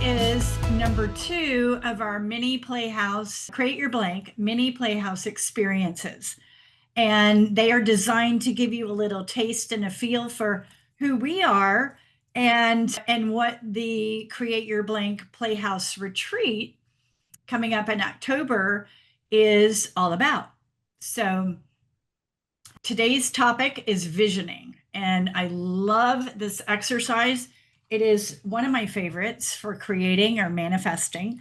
is number 2 of our mini Playhouse, Create Your Blank mini Playhouse experiences. And they are designed to give you a little taste and a feel for who we are and what the Create Your Blank Playhouse retreat coming up in October is all about. So today's topic is visioning, and I love this exercise. It is one of my favorites for creating or manifesting,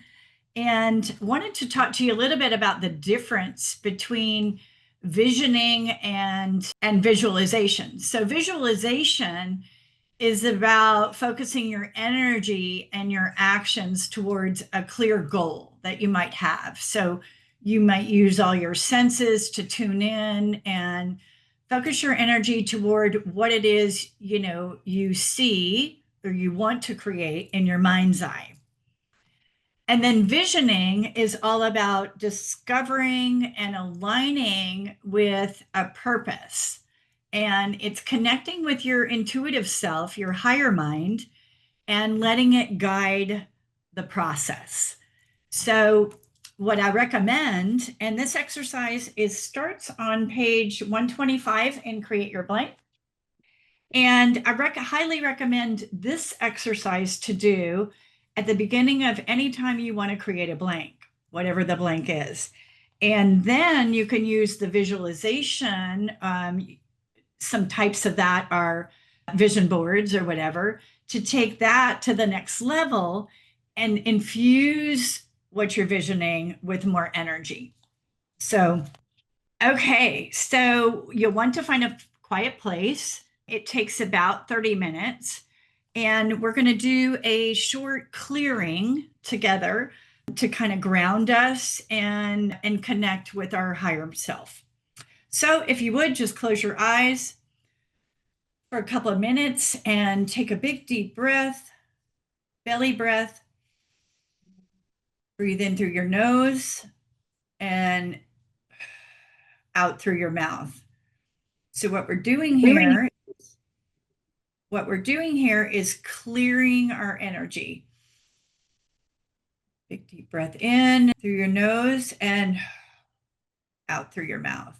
and wanted to talk to you a little bit about the difference between visioning and visualization. So visualization is about focusing your energy and your actions towards a clear goal that you might have. So you might use all your senses to tune in and focus your energy toward what it is, you see or you want to create in your mind's eye. And then visioning is all about discovering and aligning with a purpose. And it's connecting with your intuitive self, your higher mind, and letting it guide the process. So, what I recommend, and this exercise starts on page 125 in Create Your Blank. And I highly recommend this exercise to do at the beginning of any time you want to create a blank, whatever the blank is. And then you can use the visualization. Some types of that are vision boards or whatever, to take that to the next level and infuse what you're visioning with more energy. So, okay, so you want to find a quiet place. It takes about 30 minutes. And we're going to do a short clearing together to kind of ground us and connect with our higher self. So if you would, just close your eyes for a couple of minutes and take a big deep breath, belly breath. Breathe in through your nose and out through your mouth. So what we're doing here is clearing our energy. Big deep breath in through your nose and out through your mouth.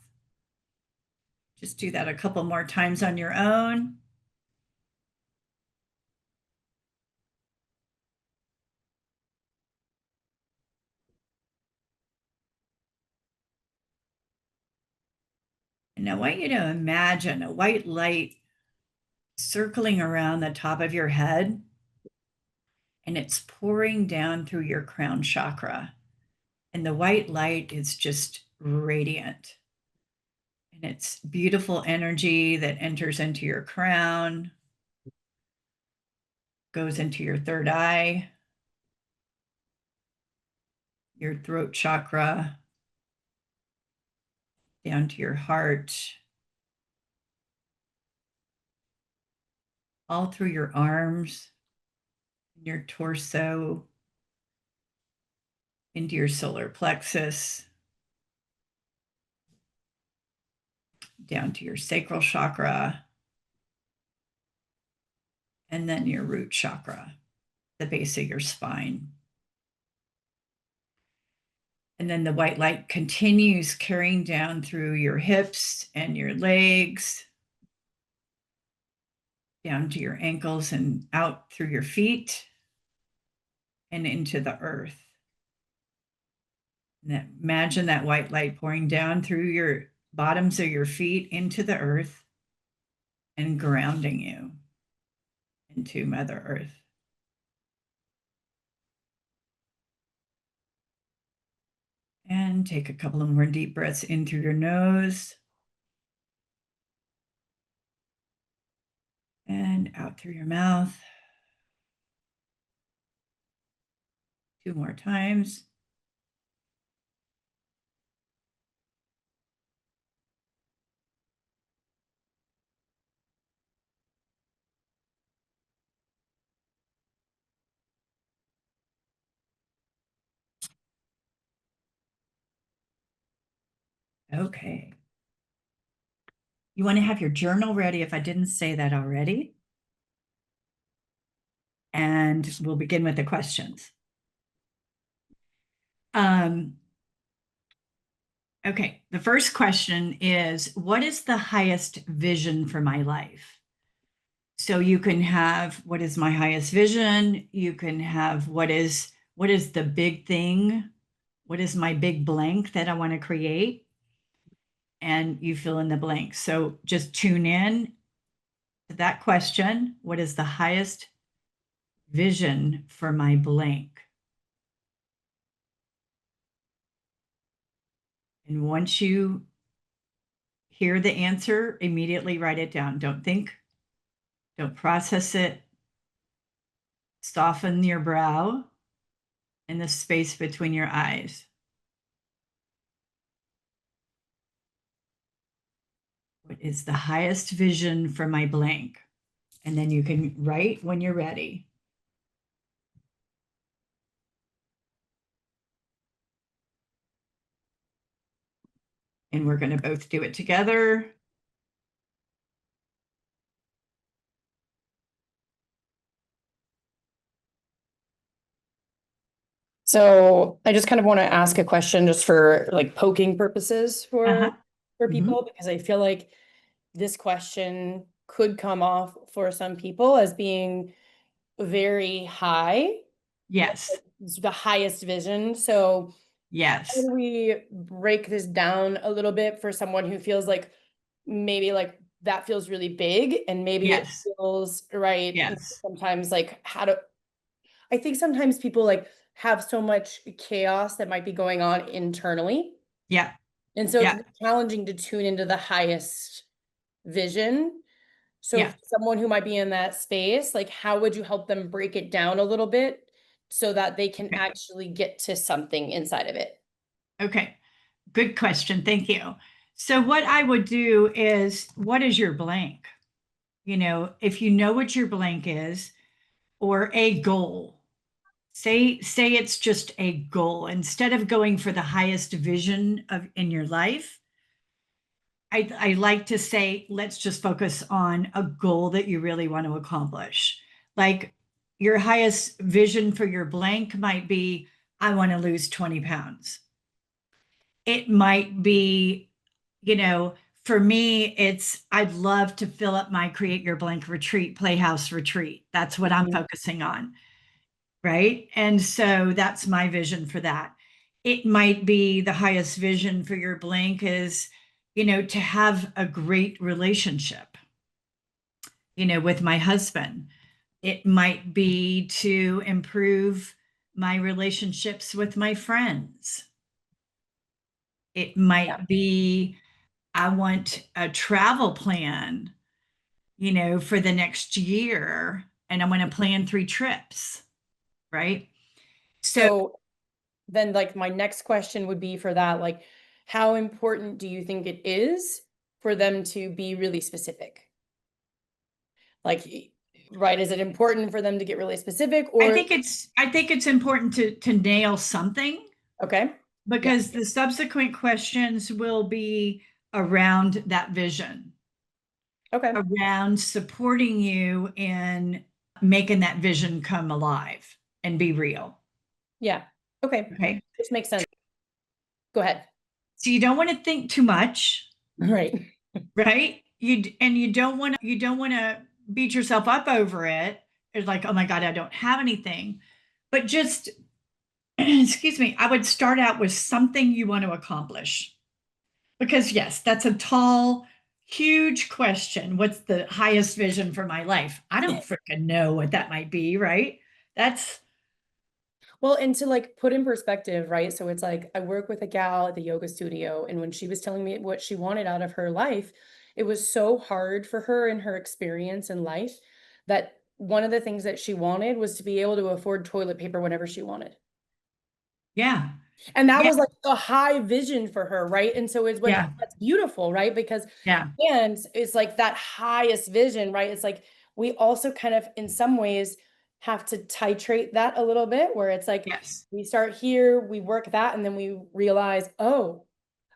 Just do that a couple more times on your own. And I want you to imagine a white light circling around the top of your head, and it's pouring down through your crown chakra. And the white light is just radiant. And it's beautiful energy that enters into your crown, goes into your third eye, your throat chakra, down to your heart, all through your arms, your torso, into your solar plexus, down to your sacral chakra, and then your root chakra, the base of your spine. And then the white light continues carrying down through your hips and your legs, down to your ankles and out through your feet and into the earth. And imagine that white light pouring down through your bottoms of your feet into the earth and grounding you into Mother Earth. And take a couple of more deep breaths in through your nose and out through your mouth. 2 more times. Okay. You want to have your journal ready if I didn't say that already. And we'll begin with the questions. Um, okay, the first question is, what is the highest vision for my life? So you can have, what is my highest vision? You can have, what is the big thing? What is my big blank that I want to create? And you fill in the blank. So just tune in to that question. What is the highest vision for my blank? And once you hear the answer, immediately write it down. Don't think, don't process it. Soften your brow and the space between your eyes. What is the highest vision for my blank? And then you can write when you're ready. And we're going to both do it together. So I just kind of want to ask a question just for like poking purposes Uh-huh. for Mhm. people, because I feel like this question could come off for some people as being very high, Yes. the highest vision. So how Yes. do we break this down a little bit for someone who feels like maybe like that feels really big and maybe it Yes. feels right? Yes. Sometimes like how to I think sometimes people like have so much chaos that might be going on internally. Yeah. And so it can Yeah. be challenging to tune into the highest vision. So Yeah. for someone who might be in that space, like how would you help them break it down a little bit so that they can Okay. actually get to something inside of it? Okay. Good question. Thank you. So what I would do is, what is your blank? If you know what your blank is or a goal, say it's just a goal. Instead of going for the highest vision of in your life, I like to say, let's just focus on a goal that you really want to accomplish. Like your highest vision for your blank might be, I want to lose 20 pounds. It might be, you know, for me, it's I'd love to fill up my Create Your Blank retreat, Playhouse retreat. That's what I'm Mhm. focusing on. Right. And so that's my vision for that. It might be the highest vision for your blank is, to have a great relationship, with my husband. It might be to improve my relationships with my friends. It Yeah. might be I want a travel plan, for the next year, and I'm going to plan 3 trips. Right. So So then like my next question would be for that, like how important do you think it is for them to be really specific? Like, right, is it important for them to get really specific or I think it's important to nail something okay? Yeah, because the subsequent questions will be around that vision, okay. around supporting you in making that vision come alive and be real. Yeah. Okay. Okay. This makes sense. Go ahead. So you don't want to think too much, Right. right? You don't want to beat yourself up over it. It's like, oh my God, I don't have anything. But just excuse me, I would start out with something you want to accomplish. Because, yes, that's a tall, huge question. What's the highest vision for my life? I don't freaking know what that might be, right? That's, Well, and to like put in perspective, right? So it's like I work with a gal at the yoga studio, and when she was telling me what she wanted out of her life, it was so hard for her in her experience in life that one of the things that she wanted was to be able to afford toilet paper whenever she wanted. yeah, And that yeah, was like a high vision for her, right? And so it's what yeah, that's beautiful, right? Because yeah, and it's like that highest vision, right? It's like we also kind of in some ways have to titrate that a little bit where it's like yes, we start here, we work that, and then we realize, oh,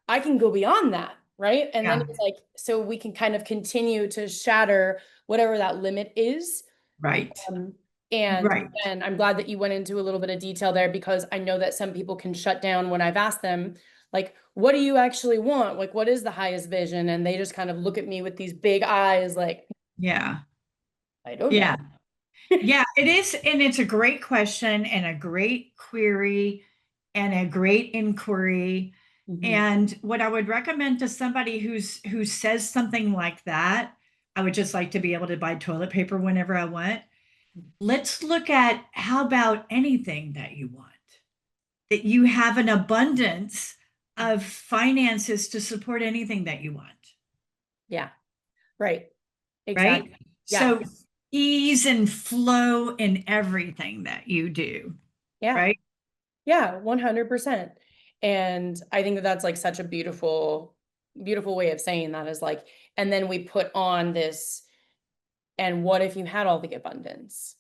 I can go beyond that, right? And then yeah, it's like so we can kind of continue to shatter whatever that limit is. right. Um, And Right. and I'm glad that you went into a little bit of detail there because I know that some people can shut down when I've asked them, like, what do you actually want? Like, what is the highest vision? And they just kind of look at me with these big eyes, like, Yeah. I don't know. Yeah. Yeah, it is. And it's a great question and a great query and a great inquiry. Mhm. And what I would recommend to somebody who says something like that, I would just like to be able to buy toilet paper whenever I want. Let's look at how about anything that you want, that you have an abundance of finances to support anything that you want, Yeah, right. right? Exactly. Yeah. So ease and flow in everything that you do, Yeah. right? Yeah, 100%. And I think that that's like such a beautiful way of saying that is like, and then we put on this, and what if you had all the abundance?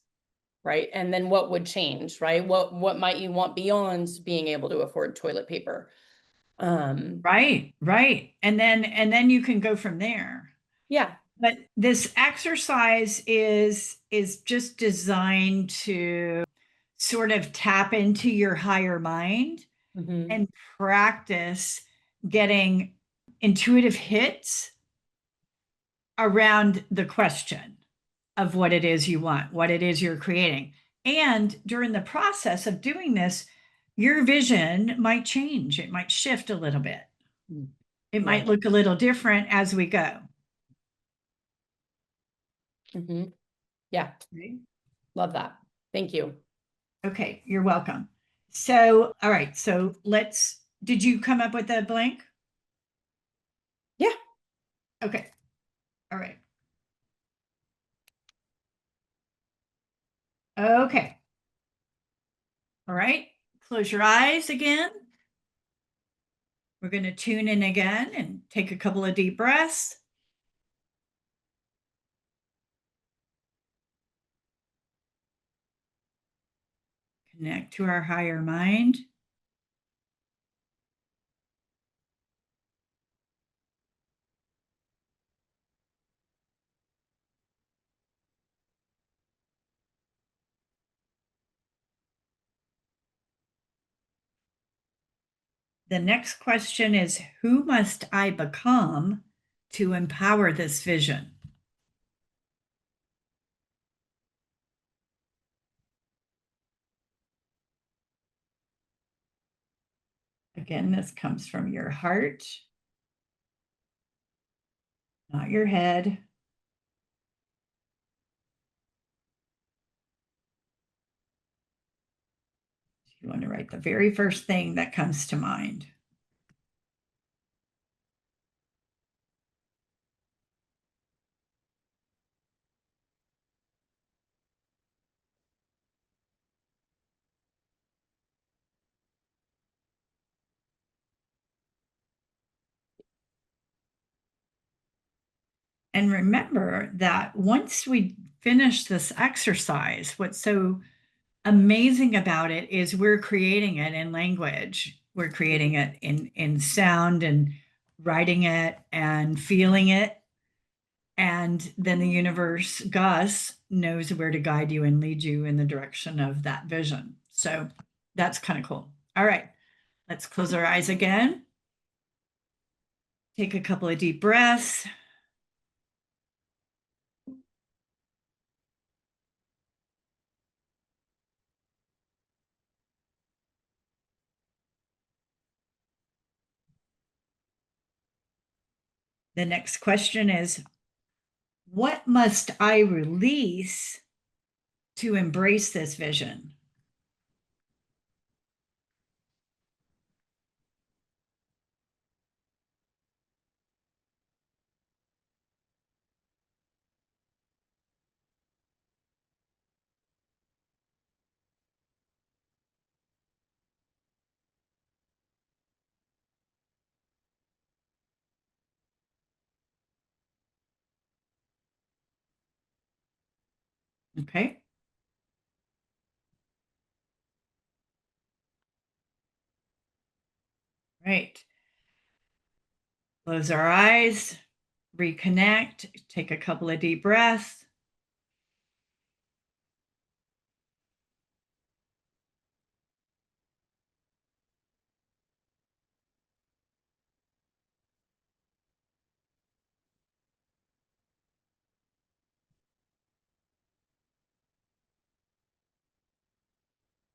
Right? And then what would change, right? What might you want beyond being able to afford toilet paper? Um, Right, right. And then you can go from there. yeah. But this exercise is just designed to sort of tap into your higher mind Mhm. and practice getting intuitive hits around the question of what it is you want, what it is you're creating. And during the process of doing this, your vision might change, it might shift a little bit, Mm. it Love might look a little different as we go. it. Mhm. Yeah, Okay. love that. Thank you. Okay, you're welcome. So, all right, so did you come up with a blank? Yeah. Okay, all right. Okay, all right. Close your eyes again. We're going to tune in again and take a couple of deep breaths. Connect to our higher mind. The next question is, who must I become to empower this vision? Again, this comes from your heart, not your head. You want to write the very first thing that comes to mind. And remember that once we finish this exercise, what's so amazing about it is we're creating it in language. We're creating it in sound and writing it and feeling it. And then the universe, Gus, knows where to guide you and lead you in the direction of that vision. So that's kind of cool. All right, let's close our eyes again. Take a couple of deep breaths. The next question is, what must I release to embrace this vision? Okay. Right. Close our eyes, reconnect, take a couple of deep breaths.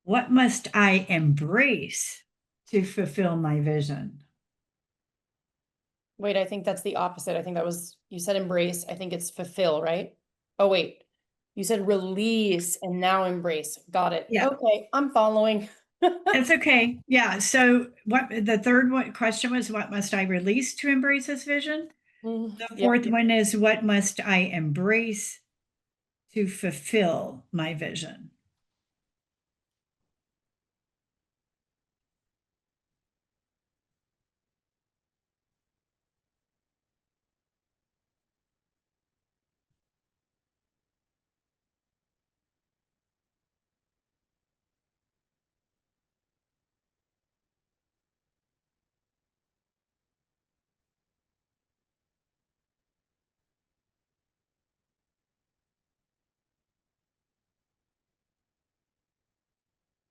What must I embrace to fulfill my vision? Wait, I think that's the opposite. I think that was, you said embrace. I think it's fulfill, right? Oh, wait. You said release and now embrace. Got it. Yeah, Okay, I'm following. it's okay. Yeah. So what the third one question was, what must I release to embrace this vision? The Yep. fourth one is, what must I embrace to fulfill my vision?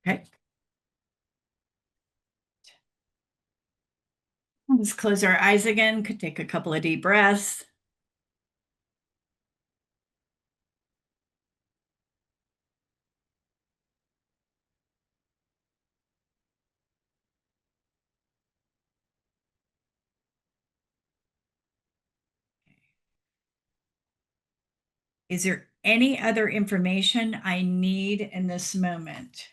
Okay. Let's close our eyes again. Could take a couple of deep breaths. Is there any other information I need in this moment?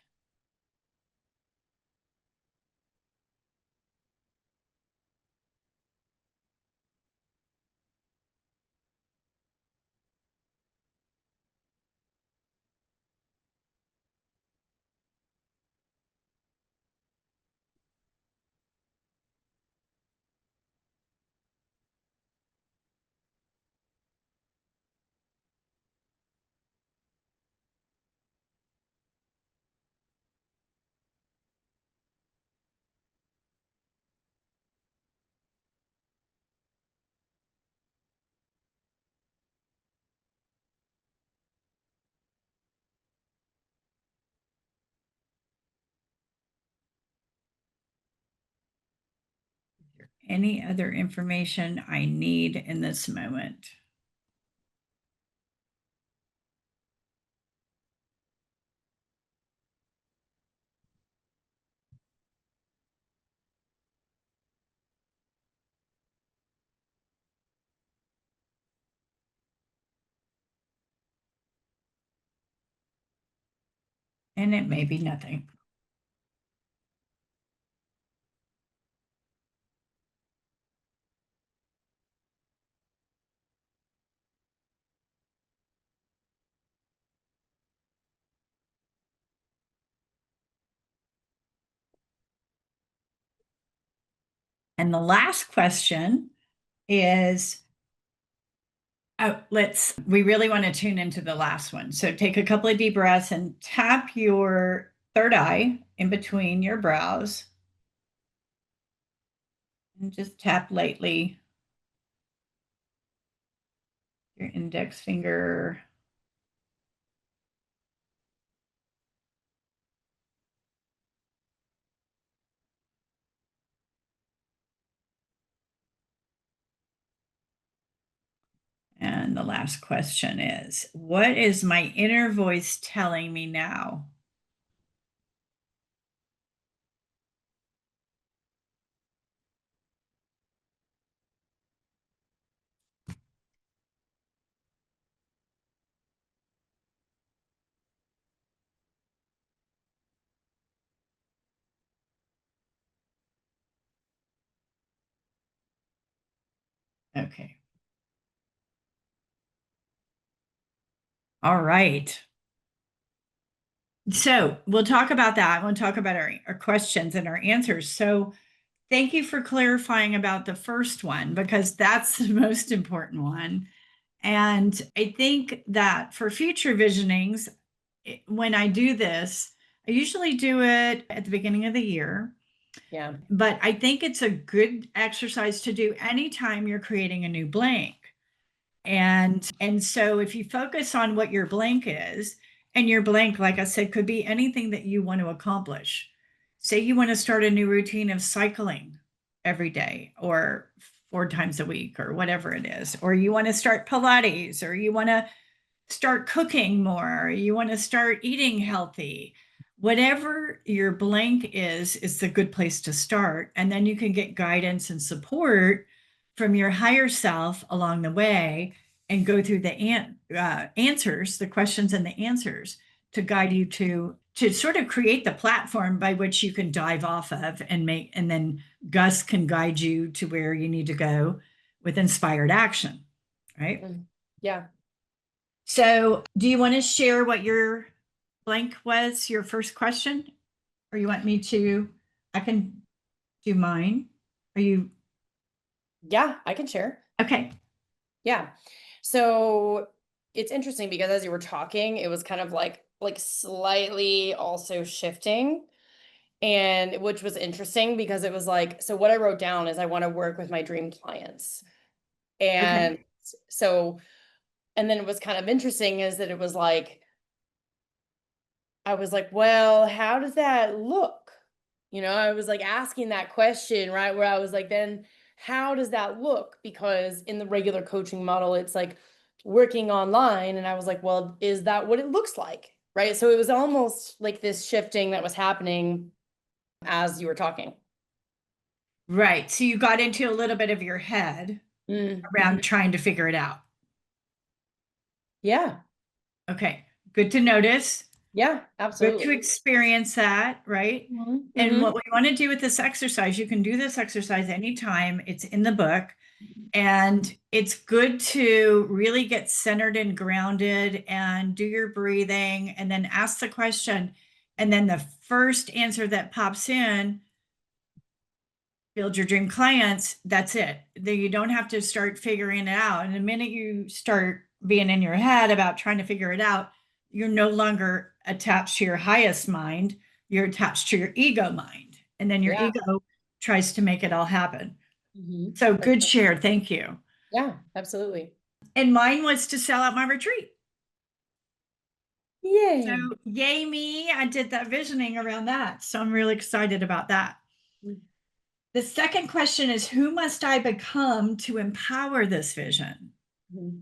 Any other information I need in this moment? And it may be nothing. And the last question is, we really want to tune into the last one. So take a couple of deep breaths and tap your third eye in between your brows and just tap lightly your index finger And the last question is, what is my inner voice telling me now? Okay. All right. So we'll talk about that. We'll talk about our questions and our answers. So thank you for clarifying about the first one, because that's the most important one. And I think that for future visionings, when I do this, I usually do it at the beginning of the year. Yeah. But I think it's a good exercise to do anytime you're creating a new blank. And so if you focus on what your blank is, and your blank, like I said, could be anything that you want to accomplish. Say you want to start a new routine of cycling every day or 4 times a week or whatever it is, or you want to start Pilates, or you want to start cooking more, or you want to start eating healthy. whatever your blank is the good place to start. And then you can get guidance and support from your higher self along the way and go through the answers, the questions and the answers to guide you to sort of create the platform by which you can dive off of and make, and then Gus can guide you to where you need to go with inspired action, right? Yeah. So do you want to share what your blank was, your first question? Or you want me to, I can do mine. Are you, Yeah, I can share. okay. Yeah. So it's interesting because as you were talking, it was kind of like slightly also shifting. And which was interesting because it was like, so what I wrote down is I want to work with my dream clients. Okay. And so, and then it was kind of interesting is that it was like, I was like, well, how does that look? I was like asking that question, right? Where I was like, then how does that look? Because in the regular coaching model, it's like working online. And I was like, well, is that what it looks like? Right. So it was almost like this shifting that was happening as you were talking. Right. So you got into a little bit of your head around Mm-hmm. trying to figure it out. Yeah. Okay. Good to notice. Yeah. Good to Absolutely. experience that, right? And Mm-hmm. what we want to do with this exercise, you can do this exercise anytime. It's in the book. And it's good to really get centered and grounded and do your breathing and then ask the question. And then the first answer that pops in, build your dream clients, that's it. You don't have to start figuring it out. And the minute you start being in your head about trying to figure it out, you're no longer attached to your highest mind, you're attached to your ego mind. And then your Yeah. ego tries to make it all happen. Mm-hmm. So good share. Thank you. Yeah. Absolutely. And mine was to sell out my retreat. So Yay. yay me. I did that visioning around that. So I'm really excited about that. The second question is, who must I become to empower this vision? Mm-hmm.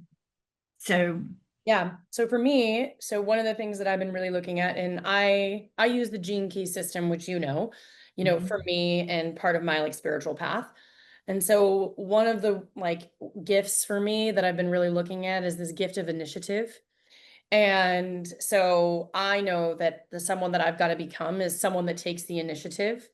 So, Yeah. So for me, so one of the things that I've been really looking at, and I use the gene key system, which for me and part of my like spiritual path. And so one of the like gifts for me that I've been really looking at is this gift of initiative. And so I know that the someone that I've got to become is someone that takes the initiative.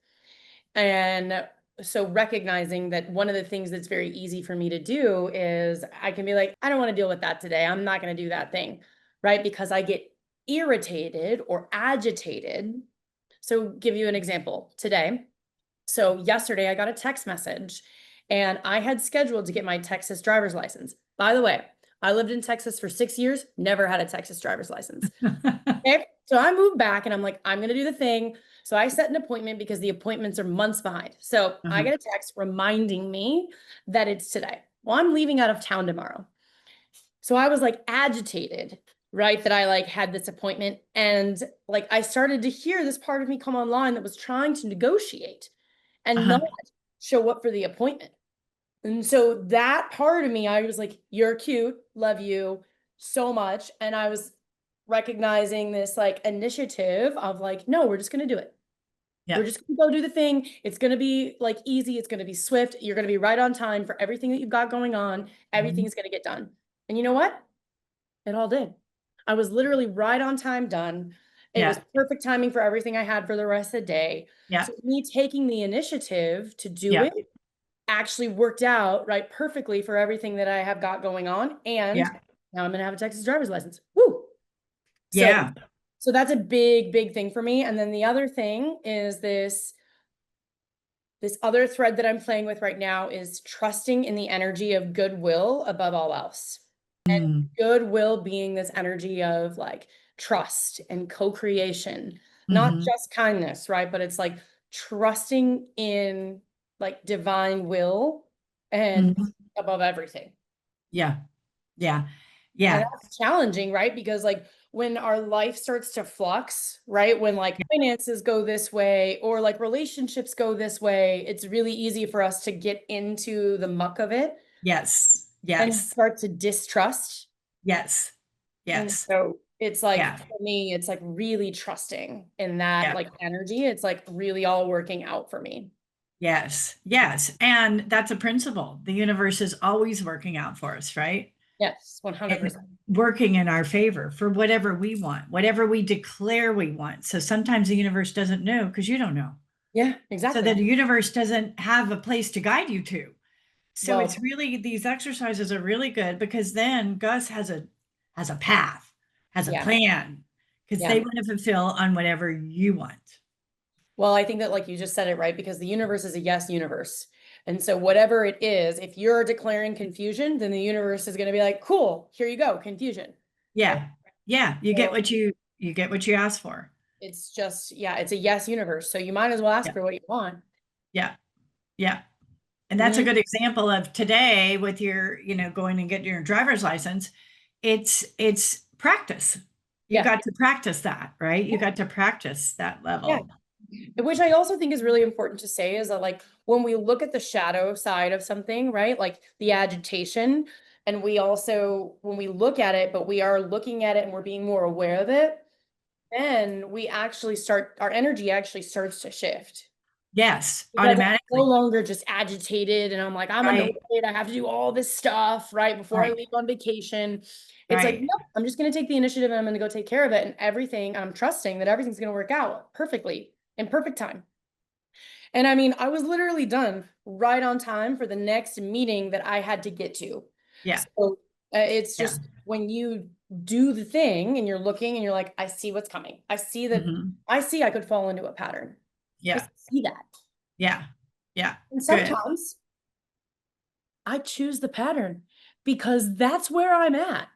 And so recognizing that one of the things that's very easy for me to do is I can be like, I don't want to deal with that today. I'm not going to do that thing, right? Because I get irritated or agitated. So give you an example today. So yesterday I got a text message and I had scheduled to get my Texas driver's license. By the way, I lived in Texas for 6 years, never had a Texas driver's license. Okay. So I moved back and I'm like, I'm going to do the thing. So I set an appointment because the appointments are months behind. So I uh-huh, get a text reminding me that it's today. Well, I'm leaving out of town tomorrow. So I was like agitated, right? That I like had this appointment and like I started to hear this part of me come online that was trying to negotiate and uh-huh, not show up for the appointment. And so that part of me, I was like, you're cute, love you so much. And I was recognizing this like initiative of like, no, we're just going to do it. yeah, We're just going to go do the thing. It's going to be like easy. It's going to be swift. You're going to be right on time for everything that you've got going on. mhm, Everything's going to get done. And you know what? It all did. I was literally right on time done. It was yeah, perfect timing for everything I had for the rest of the day. yeah, So me taking the initiative to do yeah, it actually worked out right perfectly for everything that I have got going on. And yeah, now I'm going to have a Texas driver's license. Woo. So, yeah. so that's a big, big thing for me. And then the other thing is this other thread that I'm playing with right now is trusting in the energy of goodwill above all else. And Mm, goodwill being this energy of like trust and co-creation, not mhm, just kindness, right? But it's like trusting in like divine will and mhm, above everything. yeah, yeah, And yeah, that's challenging, right? Because like when our life starts to flux, right? When like finances go this way or like relationships go this way, it's really easy for us to get into the muck of it yes, and yes, start to distrust. yes, And yes, so It's like, Yeah. for me, it's like really trusting in that Yeah. like energy. It's like really all working out for me. Yes. Yes. And that's a principle. The universe is always working out for us, right? Yes, And 100%. working in our favor for whatever we want, whatever we declare we want. So sometimes the universe doesn't know because you don't know. Yeah, So that exactly. the universe doesn't have a place to guide you to. So it's Well, really, these exercises are really good because then Gus has a path, has a yeah, plan, because they yeah. want to fulfill on whatever you want. Well, I think that like you just said it right, because the universe is a yes universe. And so whatever it is, if you're declaring confusion, then the universe is going to be like, cool, here you go, confusion. Right. Yeah. Yeah. So You get what you ask for. it's just, yeah, it's a yes universe. So you might as well ask Yeah. for what you want. Yeah. Yeah. And that's a Mhm. good example of today with your, going and getting your driver's license. It's practice. You Yeah. got to practice that, right? You got to practice that Yeah. level. Which I also think is really important to say is that like when we look at the shadow side of something, right? Like the agitation, and we also when we look at it, but we are looking at it and we're being more aware of it, then we actually start our energy actually starts to shift. Yes, Because I'm no automatically. longer just agitated and I'm like, I'm annoyed. Right. I have to do all this stuff right before I Right. leave on vacation. It's like, Right. nope, I'm just going to take the initiative and I'm going to go take care of it. And everything, I'm trusting that everything's going to work out perfectly in perfect time. And I mean, I was literally done right on time for the next meeting that I had to get to. Yeah. So it's Yeah. just when you do the thing and you're looking and you're like, I see what's coming. Hmm. I see I could fall into a pattern. I Yeah. see that. Yeah. Yeah. And Good. sometimes I choose the pattern because that's where I'm at.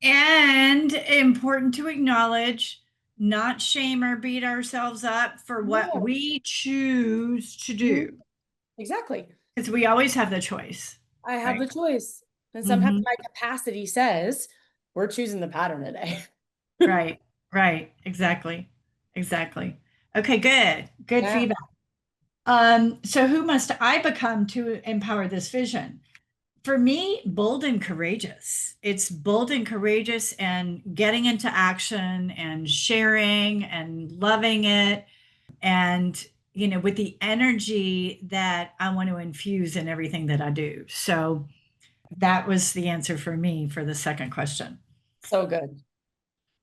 And important to acknowledge, not shame or beat ourselves up for what No. we choose to Mhm. do, Exactly. because we always have the choice, I have right? the choice. And sometimes Hmm. my capacity says, we're choosing the pattern today. Right. Right. Exactly. Exactly. Okay, good. Good Yeah. feedback. So who must I become to empower this vision? For me, bold and courageous. It's bold and courageous and getting into action and sharing and loving it. And, with the energy that I want to infuse in everything that I do. So that was the answer for me for the second question. So good.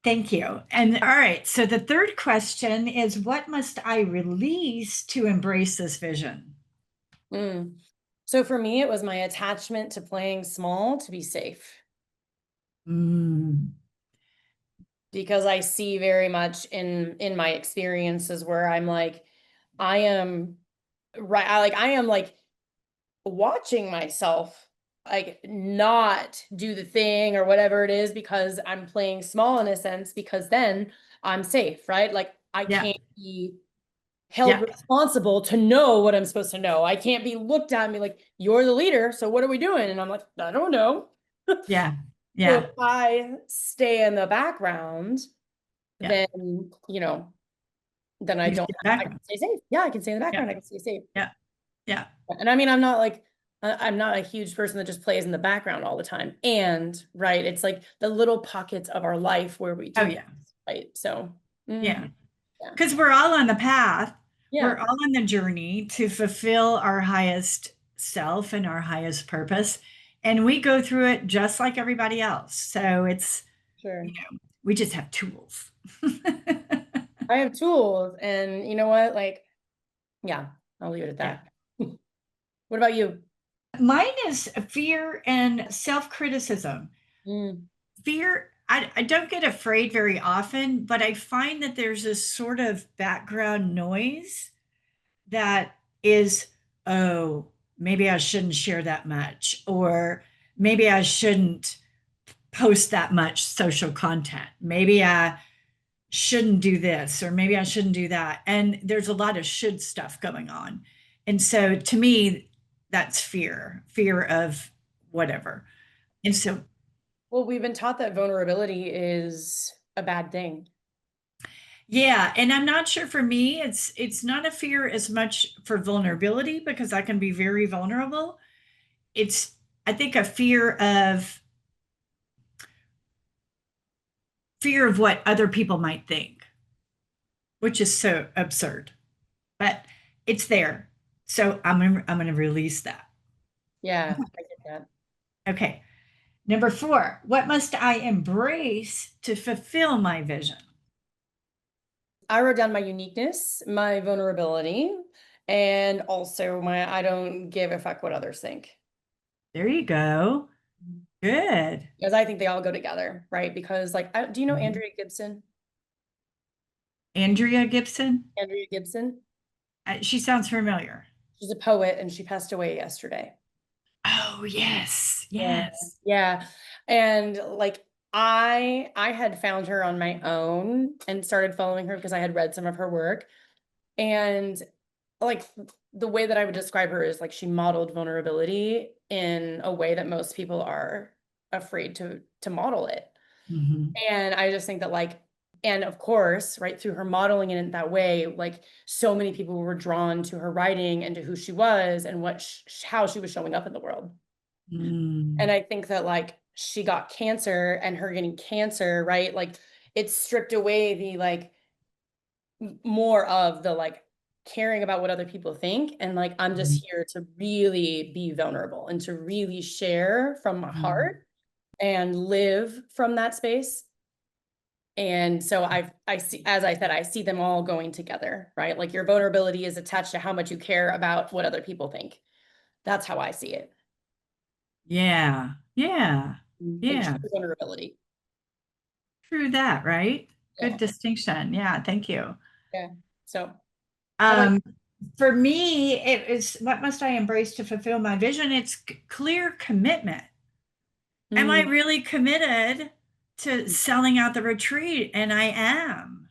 Thank you. And all right. So the third question is, what must I release to embrace this vision? Mm. So for me, it was my attachment to playing small to be safe, Mm, because I see very much in my experiences where I'm like, I am right. I am like watching myself like not do the thing or whatever it is because I'm playing small in a sense, because then I'm safe, right? Like I yeah. can't be held Yeah. responsible to know what I'm supposed to know. I can't be looked at and be like, you're the leader, so what are we doing? And I'm like, I don't know. Yeah. So if Yeah. I stay in the background, Yeah. then, then I You can don't, see the I can background. stay safe. Yeah, I can stay in the Yeah. background. I can stay safe. Yeah. Yeah. And I mean, I'm not like, I'm not a huge person that just plays in the background all the time. And right, it's like the little pockets of our life where we Oh, do yeah. this, right? So, Yeah. yeah, Because we're all on the path. yeah, We're all on the journey to fulfill our highest self and our highest purpose. And we go through it just like everybody else. So sure. we just have tools. I have tools, and you know what? Like, yeah, I'll leave it at Yeah. that. What about you? Mine is fear and self criticism. Mm, Fear, I don't get afraid very often, but I find that there's this sort of background noise that is, oh, maybe I shouldn't share that much, or maybe I shouldn't post that much social content. Maybe I shouldn't do this, or maybe I shouldn't do that. And there's a lot of should stuff going on. And so to me, that's fear of whatever. And so, well, we've been taught that vulnerability is a bad thing. yeah, and I'm not sure for me, it's not a fear as much for vulnerability because I can be very vulnerable. It's, I think, a fear of fear of what other people might think, which is so absurd, but it's there. So I'm gonna release that. Yeah, I get that. Okay. Number four, what must I embrace to fulfill my vision? I wrote down my uniqueness, my vulnerability, and also my I don't give a fuck what others think. There you go. Good. Because I think they all go together, right? Because like, do you know Mhm. Andrea Gibson? Andrea Gibson. Andrea Gibson? She sounds familiar. She's a poet and she passed away yesterday. Oh, yes. Yeah. Yes. Yeah. And like I had found her on my own and started following her because I had read some of her work. And like the way that I would describe her is like she modeled vulnerability in a way that most people are afraid to model it. Hmm. And I just think that like, and of course, right through her modeling it in that way, like so many people were drawn to her writing and to who she was and what how she was showing up in the world. And Mm. I think that like she got cancer and her getting cancer, right? Like it stripped away the like more of the like caring about what other people think. And like I'm just here to really be vulnerable and to really share from my Mm. heart and live from that space. And so I see, as I said, I see them all going together, right? Like your vulnerability is attached to how much you care about what other people think. That's how I see it. Yeah. Yeah. And Yeah. true vulnerability. True that, right? Good Yeah. distinction. Yeah. Thank you. Yeah. So how about Um, for me, it is what must I embrace to fulfill my vision? It's clear commitment. Am I mm, really committed to selling out the retreat? And I am.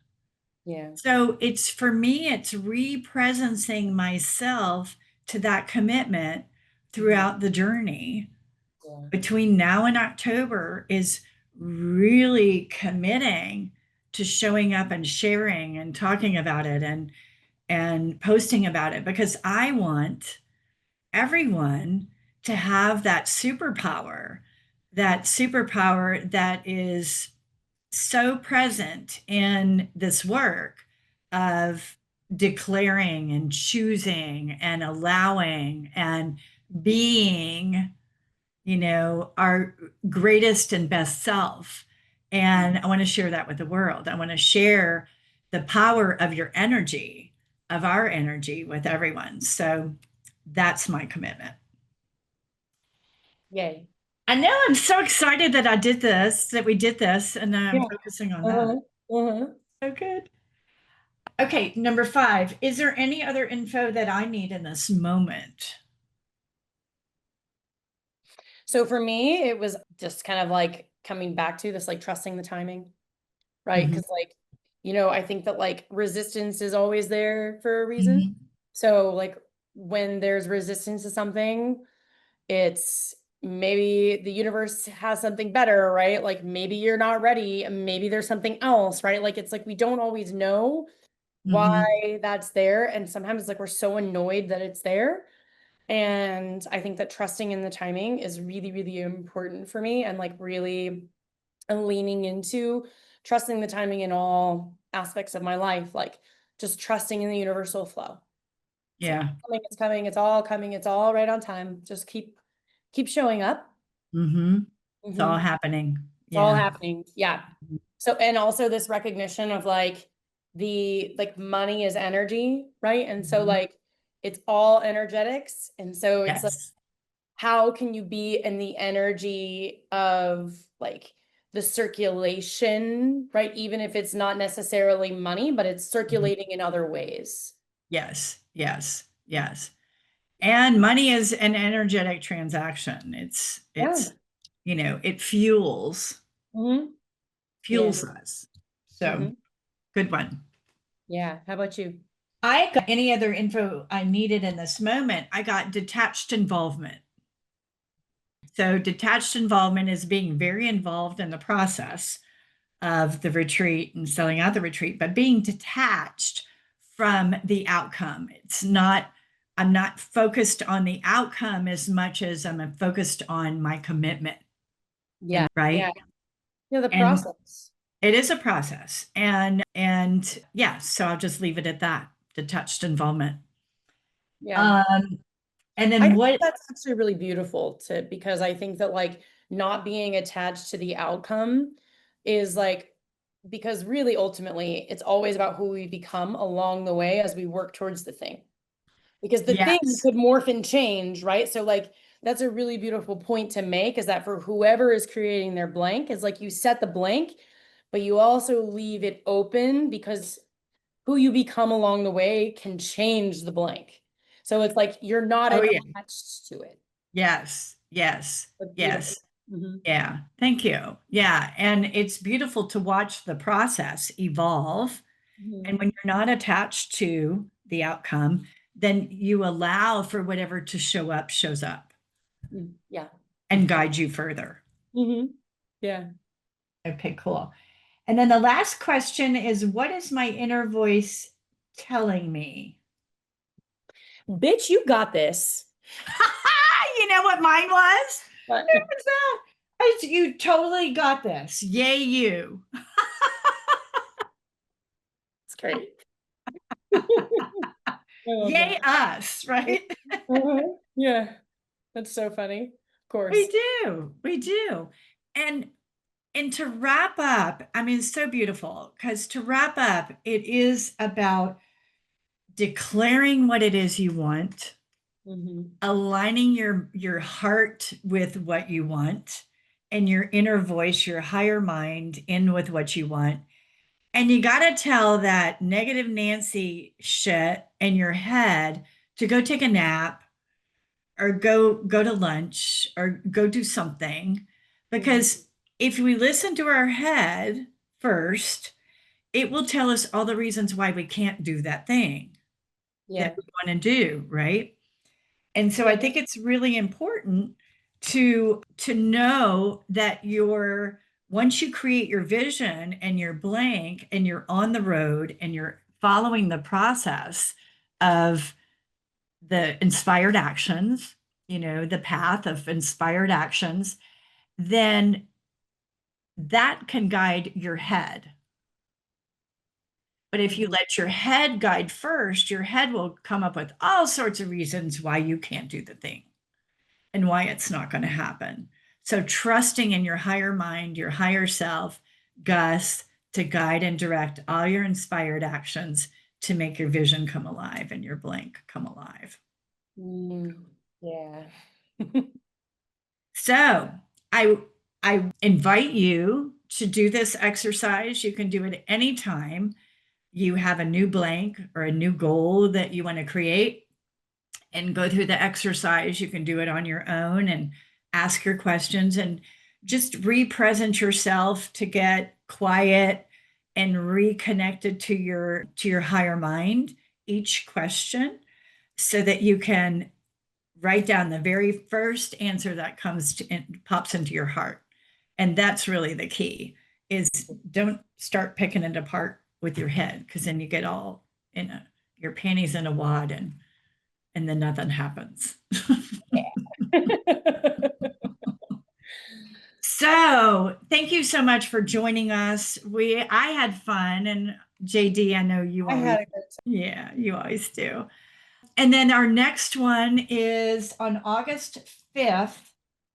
yeah. So it's for me, it's represencing myself to that commitment Mhm. throughout the journey. Yeah. Between now and October is really committing to showing up and sharing and talking about it and posting about it because I want everyone to have that superpower that is so present in this work of declaring and choosing and allowing and being, our greatest and best self. Mhm. And I want to share that with the world. I want to share the power of your energy, of our energy with everyone. So that's my commitment. Yay. I know I'm so excited that we did this, and I'm Yeah. focusing on that. Uh-huh. Uh-huh. So good. Okay, number five. Is there any other info that I need in this moment? So for me, it was just kind of like coming back to this, like trusting the timing, right? Mhm, Because like, I think that like resistance is always there for a reason. mhm, So like when there's resistance to something, it's maybe the universe has something better, right? Like maybe you're not ready, maybe there's something else, right? Like it's like we don't always know mhm. why that's there. And sometimes like we're so annoyed that it's there. And I think that trusting in the timing is really, really important for me and like really leaning into trusting the timing in all aspects of my life, like just trusting in the universal flow. It's like Yeah. it's coming, it's all coming, it's all right on time. Just keep showing up. Mhm. It's all Mhm. happening. It's all Yeah. happening. Yeah. So, and also this recognition of like the like money is energy, right? And so Mhm. like it's all energetics. And so it's like, Yes. how can you be in the energy of like the circulation, right? Even if it's not necessarily money, but it's Mhm. circulating in other ways. Yes. Yes. Yes. And money is an energetic transaction. It's Yeah. it Hmm. Yeah. fuels us. So Hmm. good one. Yeah. How about you? I got any other info I needed in this moment. I got detached involvement. So detached involvement is being very involved in the process of the retreat and selling out the retreat, but being detached from the outcome. I'm not focused on the outcome as much as I'm focused on my commitment. Yeah. And right. Yeah. Yeah. The And process. It is a process. And yeah, so I'll just leave it at that, detached involvement. Yeah. Um, and I then think what, that's actually really beautiful to because I think that like not being attached to the outcome is like because really ultimately it's always about who we become along the way as we work towards the thing. Because the thing yes. could morph and change, right? So like that's a really beautiful point to make is that for whoever is creating their blank is like you set the blank, but you also leave it open because who you become along the way can change the blank. So it's like you're not Oh yeah. attached to it. Yes. Yes. That's beautiful. Yes. Hmm. Yeah. Thank you. Yeah. And it's beautiful to watch the process evolve. Hmm. And when you're not attached to the outcome, then you allow for whatever to show up, shows up Yeah. and guide you further. Hmm. Yeah. Okay, cool. And then the last question is, what is my inner voice telling me? Bitch, you got this. You know what mine was? But It was that. You totally got this. Yay, you. it's great. I love Yay, that. us, right? Uh-huh. Yeah. That's so funny. Of We course. do. We do. And and to wrap up, I mean, it's so beautiful because to wrap up, it is about declaring what it is you want, Hmm. aligning your heart with what you want, and your inner voice, your higher mind, in with what you want. And you got to tell that negative Nancy shit in your head to go take a nap or go to lunch or go do something, Hmm. because if we listen to our head first, it will tell us all the reasons why we can't do that thing that Yeah. we want to do, right? And so Yeah. I think it's really important to know that you're, once you create your vision and you're blank and you're on the road and you're following the process of the inspired actions, the path of inspired actions, then that can guide your head. But if you Mhm. let your head guide first, your head will come up with all sorts of reasons why you can't do the thing and why it's not going to happen. So trusting in your higher mind, your higher self, Gus, to guide and direct all your inspired actions to make your vision come alive and your blank come alive. Mm, yeah. So I invite you to do this exercise. You can do it anytime you have a new blank or a new goal that you want to create, and go through the exercise. You can do it on your own and ask your questions and just re-present yourself to get quiet and reconnected to your higher mind each question, so that you can write down the very first answer that pops into your heart. And that's really the key, is don't start picking it apart with your head, because then you get all in your panties in a wad, and then nothing happens. So thank you so much for joining us. I had fun, and JD, I know you I always, had a good yeah, you always do. And then our next one is on August 5th,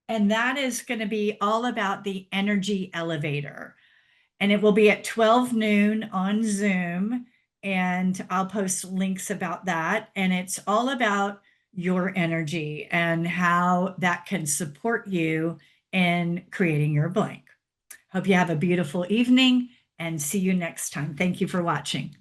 and that is going to be all about the energy elevator. And it will be at 12 noon on Zoom. And I'll post links about that. And it's all about your energy and how that can support you in creating your blank. Hope you have a beautiful evening and see you next time. Thank you for watching.